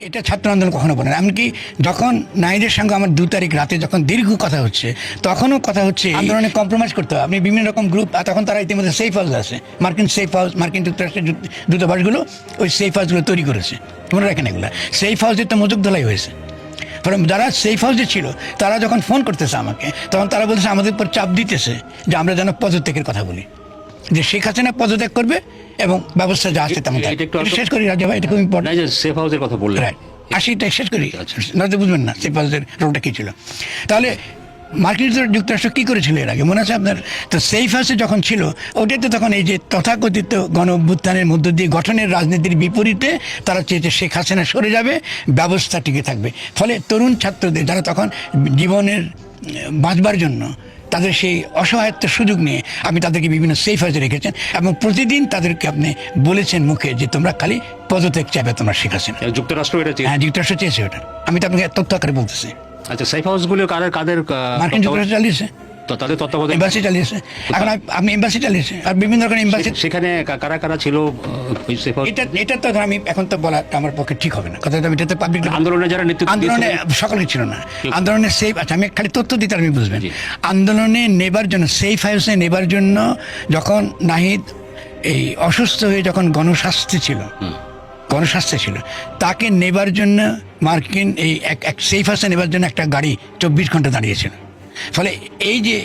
এটা ছাত্র আন্দোলন কখনো বলে না। এমনকি যখন নাহিদের সঙ্গে আমার 2 তারিখ রাতে যখন দীর্ঘ কথা হচ্ছে, তখনও কথা হচ্ছে আন্দোলনে কম্প্রোমাইজ করতে হবে। আপনি বিভিন্ন রকম গ্রুপ, তখন তারা ইতিমধ্যে সেফ হাউস আছে, মার্কিন সেফ হাউস, মার্কিন যুক্তরাষ্ট্রের দূতাবাসগুলো ওই সেফ হাউসগুলো তৈরি করেছে। মনে রাখেন, এগুলো সেফ হাউসের তো মজুক ধলাই হয়েছে। কারণ যারা সেফ হাউসে ছিল তারা যখন ফোন করতেছে আমাকে, তখন তারা বলতেছে আমাদের উপর চাপ দিতেছে যে আমরা যেন পদত্যাগের কথা বলি, যে শেখ হাসিনা পদত্যাগ করবে এবং ব্যবস্থা যা আছে তেমন। শেষ করি রাজা ভাই, এটা খুব ইম্পর্টেন্ট। সেফ হাউসের কথা বললেন, আশিটা শেষ করি, নয়তো বুঝবেন না সেফ হাউসের রোলটা কী ছিল। তাহলে মার্কিন যুক্তরাষ্ট্র কী করেছিল এর আগে মনে আছে আপনার? তো সেফ হাউসে যখন ছিল ওটাতে তখন এই যে তথাকথিত গণ অভ্যুত্থানের মধ্য দিয়ে গঠনের রাজনীতির বিপরীতে তারা চেয়েছে শেখ হাসিনা সরে যাবে, ব্যবস্থা টিকে থাকবে। ফলে তরুণ ছাত্রদের যারা তখন জীবনের বাঁচবার জন্য তাদের সেই অসহায়ত্বের সুযোগ নিয়ে আপনি তাদেরকে বিভিন্ন সেফ হাউসে রেখেছেন এবং প্রতিদিন তাদেরকে আপনি বলেছেন মুখে যে তোমরা খালি পদত্যাগ চাইবে, তোমরা শেখ হাসিনা। যুক্তরাষ্ট্র এটা হ্যাঁ, যুক্তরাষ্ট্র চেয়েছে ওটা। আমি তো আপনাকে তথ্য আকারে বলতেছি। আচ্ছা, সেফ হাউসগুলো কাদের? মার্কিন যুক্তরাষ্ট্র চালিয়েছে, তাদের তত্ত্বাবধানে এম্বাসি চালিয়েছে। এখন আমি এম্বাসি চালিয়েছে আর বিভিন্ন রকম এম্বাসি। সেখানে কারা কারা ছিল? এটা তো আমি এখন তো বলা আমার পক্ষে ঠিক হবে না কথা। আমি এটাতে পাবলিক আন্দোলনে যারা নেতৃত্ব, আন্দোলনে সকলে ছিল না আন্দোলনে সেফ। আচ্ছা, আমি খালি তথ্য দিতে আমি বুঝবেন। আন্দোলনে নেবার জন্য, সেফ হাউসে নেবার জন্য যখন নাহিদ এই অসুস্থ হয়ে যখন গণস্বাস্থ্যে ছিল, তাকে নেবার জন্য মার্কিন এই এক সেফ হাউসে নেবার জন্য একটা গাড়ি 24 ঘন্টা দাঁড়িয়েছিল। ফলে এই যে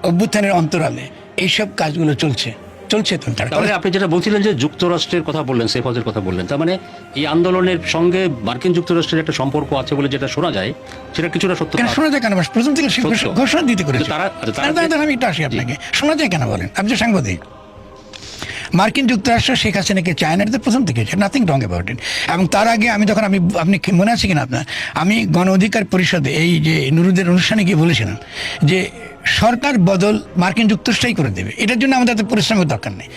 অভ্যুত্থানের অন্তরালে এইসব কাজগুলো চলছে তো। তাহলে আপনি যেটা বলছিলেন যে যুক্তরাষ্ট্রের কথা বললেন, সেফ হাউসের কথা বললেন, তার মানে এই আন্দোলনের সঙ্গে মার্কিন যুক্তরাষ্ট্রের একটা সম্পর্ক আছে বলে যেটা শোনা যায়, সেটা কিছুটা সত্য। শোনা যায় কেন? প্রথম থেকে ঘোষণা দিতে করেছে তারা। আমি একটু আসি আপনাকে, শোনা যায় কেন বলেন? আপনি যে সাংবাদিক, মার্কিন যুক্তরাষ্ট্র শেখ হাসিনাকে চায় না, এটা প্রথম থেকে, নাথিং রং অ্যাবাউট ইট। এবং তার আগে আমি যখন আপনি মনে আছে কিনা আপনার, আমি গণ অধিকার পরিষদে এই যে নুরুদের অনুষ্ঠানে গিয়ে বলেছিলাম যে সরকার বদল মার্কিন যুক্তরাষ্ট্রই করে দেবে, এটার জন্য আমাদের এত পরিশ্রমের দরকার নেই।